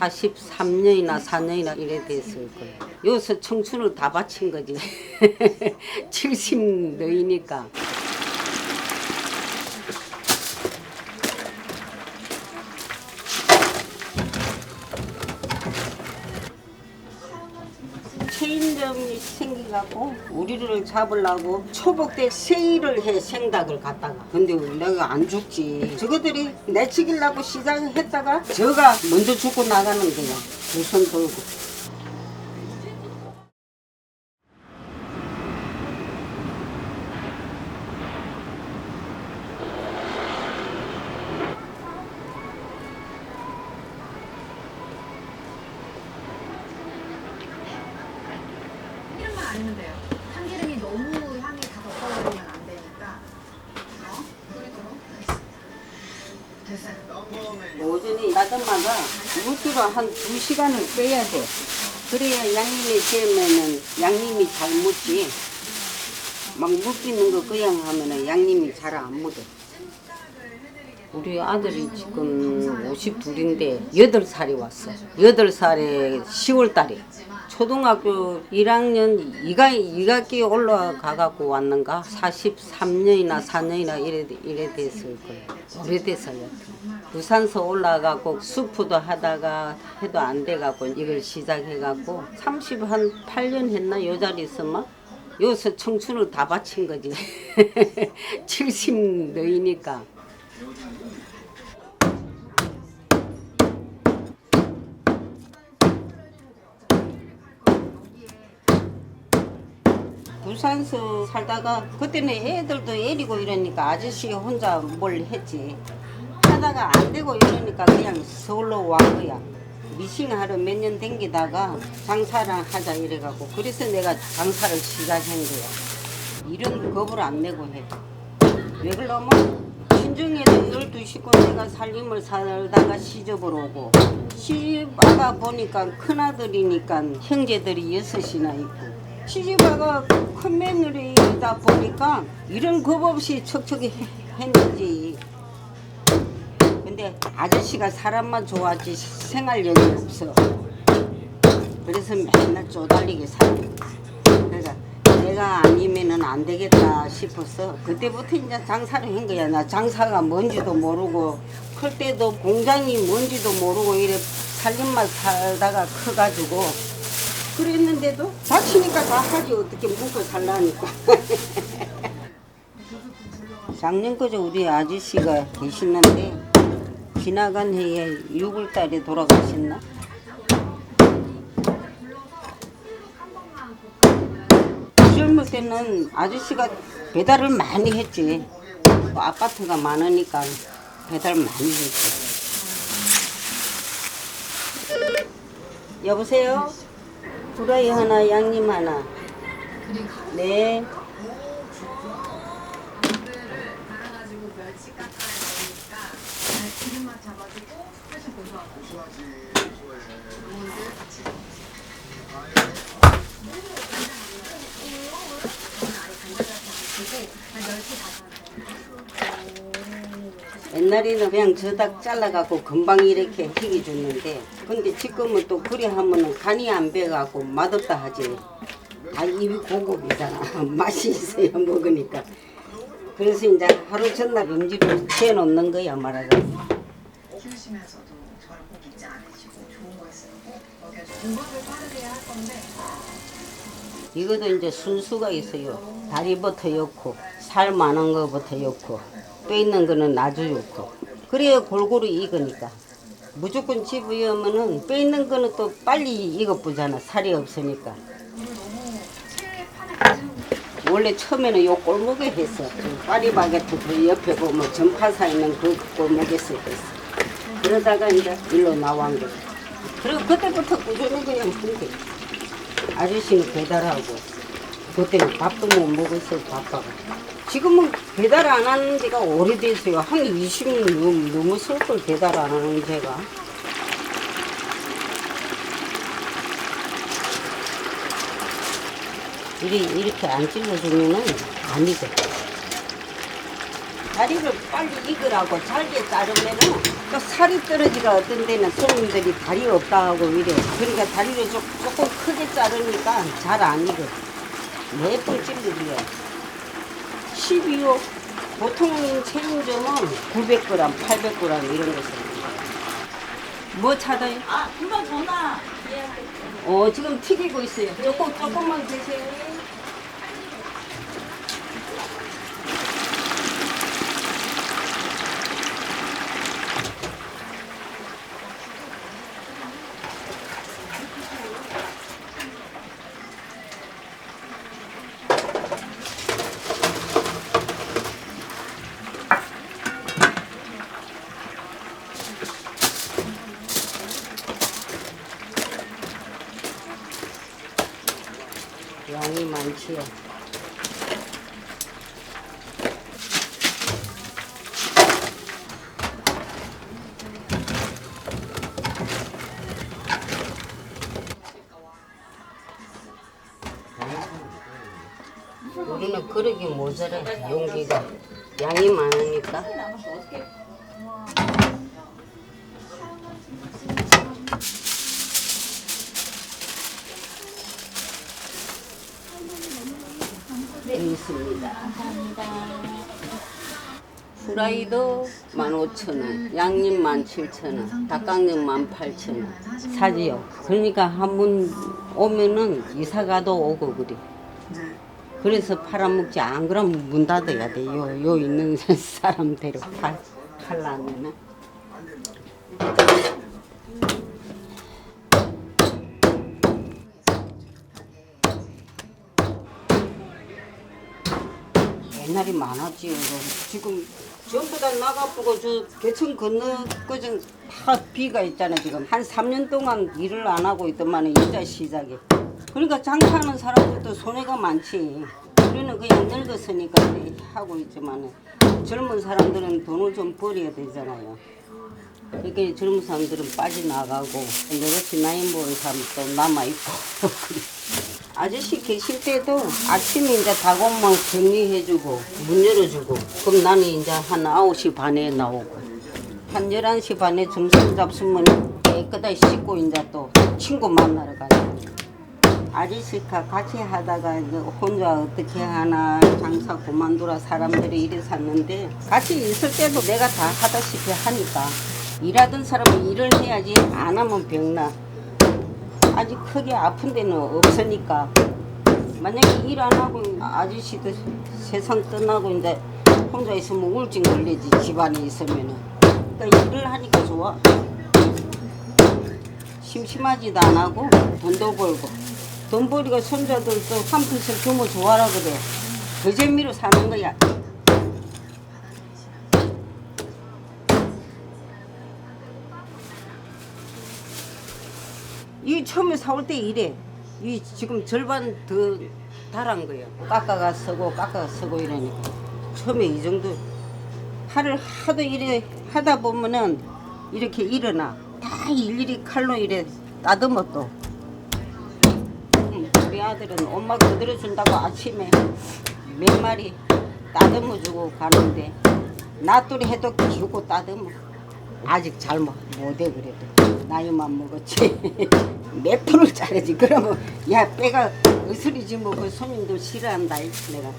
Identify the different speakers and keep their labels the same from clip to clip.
Speaker 1: 43년이나 4년이나 이래 됐을 거예요. 여기서 청춘을 다 바친 거지. 70 너이니까. 체인점이 생겨갖고 우리를 잡으려고 초복 때 세일을 해, 생닭을 갖다가. 근데 내가 안 죽지. 저거들이 내치기려고 시작했다가 저가 먼저 죽고 나가는 거야. 두 손 들고.
Speaker 2: 아니면 돼요. 참기름이 너무 향이 다 덮어버리면 안 되니까. 됐어요.
Speaker 1: 오전에 나들마다 물기가 한 2시간을 빼야 돼. 그래야 양념이 되면은 양념이 잘 묻지. 막 묻히는 거 그냥 하면은 양념이 잘 안 묻어. 우리 아들이 지금 52인데 8살이 왔어. 8살에 10월달에. 초등학교 1학년 2학기 올라가갖고 왔는가? 43년이나 4년이나 이래 됐을 거예요. 오래됐어요. 부산서 올라가고 수프도 하다가 해도 안 돼갖고 이걸 시작해갖고 38년 했나? 요 자리 있으면 여기서 청춘을 다 바친 거지. 70 너이니까. 부산서 살다가 그때는 애들도 애리고 이러니까 아저씨가 혼자 뭘 했지. 하다가 안 되고 이러니까 그냥 서울로 와 거야. 미싱하러 몇 년 댕기다가 장사를 하자 이래갖고 그래서 내가 장사를 시작한 거야. 이런 겁을 안 내고 해. 왜 그러면 신중에도 12식구 내가 살림을 살다가 시집을 오고 시집와가 보니까 큰아들이니까 형제들이 6이나 있고 시집와가 큰 며느리다 보니까 이런 겁 없이 척척이 했는지. 근데 아저씨가 사람만 좋아하지 생활력이 없어. 그래서 맨날 쪼달리게 살아. 그러니까 내가 아니면은 안 되겠다 싶어서 그때부터 이제 장사를 한 거야. 나 장사가 뭔지도 모르고 클 때도 공장이 뭔지도 모르고 이래 살림만 살다가 커가지고 그랬는데도 다치니까 다 하지. 어떻게 묵고 살라니까. 작년까지 우리 아저씨가 계시는데 지나간 해에 6월달에 돌아가셨나? 젊을 때는 아저씨가 배달을 많이 했지. 아파트가 많으니까 배달 많이 했지. 여보세요? 후라이 하나, 양념 하나. 네.
Speaker 2: 갈아가지고 멸치 깎아야 되니까 기름맛 잡아주고 훨씬 고소하고. 이거를 같이
Speaker 1: 옛날에는 그냥 저닭 잘라갖고 금방 이렇게 튀겨줬는데 근데 지금은 또 그래 하면은 간이 안 배갖고 맛없다 하지. 다 입이 고급이잖아. 맛이 있어야 먹으니까. 그래서 이제 하루 전날 음식을 재놓는 거야 말하자면.
Speaker 2: 키우시면서도 저를 꼭 잊지 않으시고 좋은 거 있으면 꼭 먹여주고 공부를 빠르게 할 건데
Speaker 1: 이것도 이제 순수가 있어요. 다리부터 넣고 살 많은 거부터 넣고 뼈 있는 거는 아주 좋고 그래야 골고루 익으니까. 무조건 집으면은 뼈 있는 거는 또 빨리 익어보잖아. 살이 없으니까. 원래 처음에는 요 골목에 했어. 파리바게트 그 옆에 보면 전파사 있는 그 골목에서 했어. 그러다가 이제 일로 나온 거지. 그리고 그때부터 꾸준히 그냥 한대. 아저씨는 배달하고 그때는 밥도 못 먹었어요. 바빠가. 지금은 배달 안 하는 지가 오래됐어요. 한 20년 넘었을 걸 배달 안 하는 제가. 이렇게 안 찔러주면은 안 익어. 다리를 빨리 익으라고 잘게 자르면은 또 살이 떨어지가 어떤 데는 손님들이 다리 없다 하고 이래. 그러니까 다리를 조금 크게 자르니까 잘 안 익어. 몇 번 찔러줘야 12호. 보통 체인점은 900g, 800g 이런 거 씁니다. 뭐 찾아요?
Speaker 3: 아, 금방 전화.
Speaker 1: 지금 튀기고 있어요. 조금만 드세요. 양이 많지요. 우리는 그릇이 모자라. 용기가 양이 많으니까. 있습니다. 후라이도 15,000원, 양념 17,000원, 닭강정 18,000원 사지요. 그러니까 한 번 오면은 이사가도 오고 그래. 그래서 팔아먹지. 안 그러면 문 닫아야 돼. 요 있는 사람대로 팔라면은. 옛날이 많았지요. 지금 전부 다 나가보고 저 개천 건너 그전 다 비가 있잖아. 지금 한 3년 동안 일을 안 하고 있더만 이자 시작에. 그러니까 장사하는 사람들도 손해가 많지. 우리는 그냥 늙었으니까 하고 있지만 젊은 사람들은 돈을 좀 벌어야 되잖아요. 그러니까 젊은 사람들은 빠져나가고 내같이 나이 먹은 사람도 남아있고. 아저씨 계실 때도 아침에 이제 닭옷만 정리해주고 문 열어주고 그럼 나는 이제 한 9시 반에 나오고 한 11시 반에 점심 잡수면 깨끗하게 씻고 이제 또 친구 만나러 가요. 아저씨가 같이 하다가 이제 혼자 어떻게 하나 장사 그만두라 사람들이 이래 샀는데 같이 있을 때도 내가 다 하다시피 하니까 일하던 사람은 일을 해야지 안 하면 병나. 아직 크게 아픈 데는 없으니까 만약에 일 안 하고 아저씨도 세상 떠나고 이제 혼자 있으면 우울증 걸리지 집안에 있으면은. 그러니까 일을 하니까 좋아. 심심하지도 안 하고 돈도 벌고 돈 벌이가 손자들도 한 푼씩 주면 좋아라 그래. 그 재미로 사는 거야. 이 처음에 사올 때 이래. 이 지금 절반 더 달한 거예요. 깎아가 쓰고 이러니까. 처음에 이 정도 팔을 하도 이래 하다 보면은 이렇게 일어나. 다 일일이 칼로 이래 따듬어 또. 우리 아들은 엄마가 그대로 준다고 아침에 몇 마리 따듬어 주고 가는데 낫돌이 해도 기우고 따듬어. 아직 잘 못해 그래도 나이만 먹었지. 몇 푼을 자르지. 그러면 야 빼가 으스리지 뭐 그 손님도 싫어한다 내가.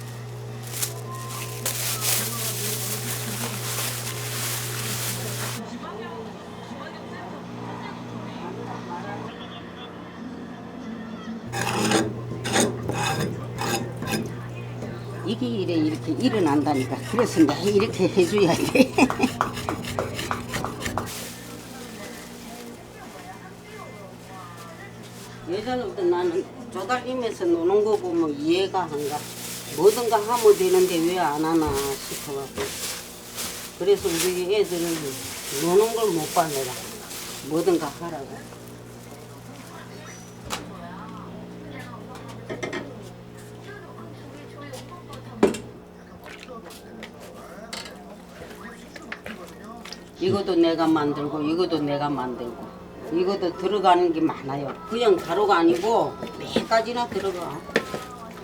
Speaker 1: 이게 이렇게 일어난다니까. 그래서 내가 이렇게 해줘야 돼. 예전부터 나는 조달리면서 노는 거 보면 이해가 안 가. 뭐든가 하면 되는데 왜 안 하나 싶어갖고. 그래서 우리 애들은 노는 걸 못 봐 내가. 뭐든가 하라고. 이것도 내가 만들고 이것도 내가 만들고 이것도 들어가는 게 많아요. 그냥 가루가 아니고 몇 가지나 들어가.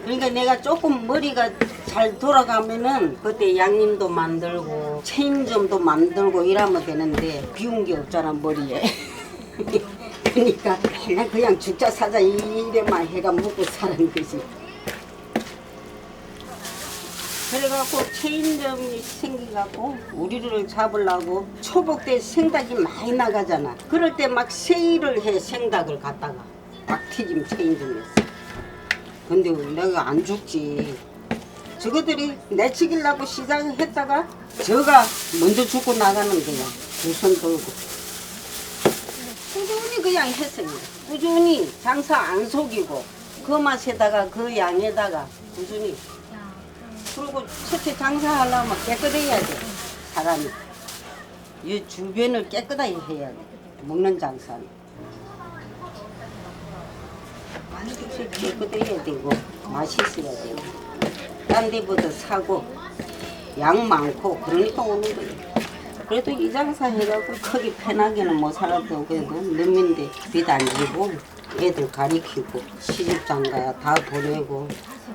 Speaker 1: 그러니까 내가 조금 머리가 잘 돌아가면은 그때 양념도 만들고 체인점도 만들고 이러면 되는데 비운 게 없잖아 머리에. 그러니까 맨날 그냥 죽자 사자 이래만 해가 먹고 사는 거지. 그래갖고 체인점이 생기갖고 우리를 잡으려고 초복 때 생닭이 많이 나가잖아. 그럴 때 막 세일을 해 생닭을 갖다가 닭튀김 체인점에서. 근데 내가 안 죽지. 저거들이 내치기려고 시작을 했다가 저가 먼저 죽고 나가는 거야. 두 손 들고. 꾸준히 그냥 했어요. 꾸준히 장사 안 속이고 그 맛에다가 그 양에다가 꾸준히. 그리고 첫째 장사하려면 깨끗해야 돼. 사람이. 이 주변을 깨끗하게 해야 돼. 먹는 장사는. 깨끗해야 되고 맛있어야 되고 딴 데보다 사고 양 많고 그러니까 오는 거예요. 그래도 이 장사 해갖고 크게 편하게는 못 살아도 그래도 몇민데 빚 안 지고 애들 가리키고 시집장가 다 보내고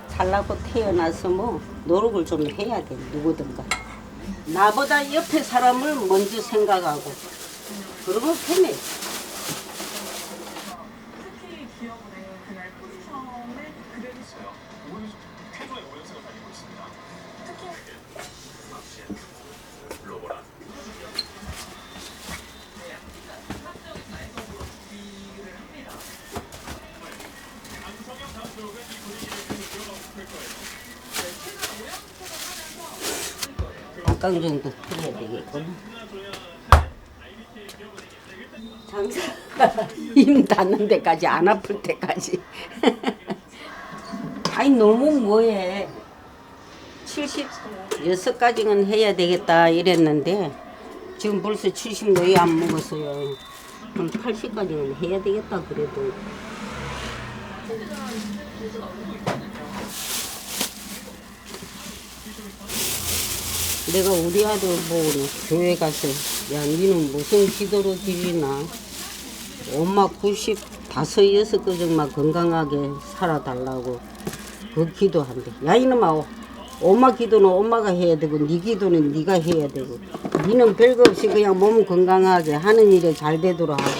Speaker 1: 살라고 태어나서 뭐 노력을 좀 해야 돼. 누구든가 나보다 옆에 사람을 먼저 생각하고 그러면 편해.
Speaker 2: 특히 기억에 그날 포지션에 그대로 있어요. 오늘 태조의 오연승을 달리고 있습니다. 특히
Speaker 1: 약간 정도 풀어야 되겠구나. 장사 힘 닿는 데까지 안 아플 때까지. 아니 너무 뭐해. 76까지는 해야 되겠다 이랬는데 지금 벌써 70 안 먹었어요. 그럼 80까지는 해야 되겠다 그래도. 내가 우리 아들 보고 교회 가서 야 니는 무슨 기도로 드리나 엄마 95, 6까지만 건강하게 살아달라고 그 기도한대. 야 이놈아 엄마 기도는 엄마가 해야 되고 네 기도는 네가 해야 되고 니는 별거 없이 그냥 몸 건강하게 하는 일에 잘 되도록 하고.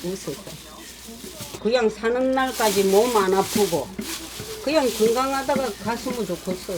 Speaker 1: 웃었다. 그냥 사는 날까지 몸 안 아프고 그냥 건강하다가 갔으면 좋겠어.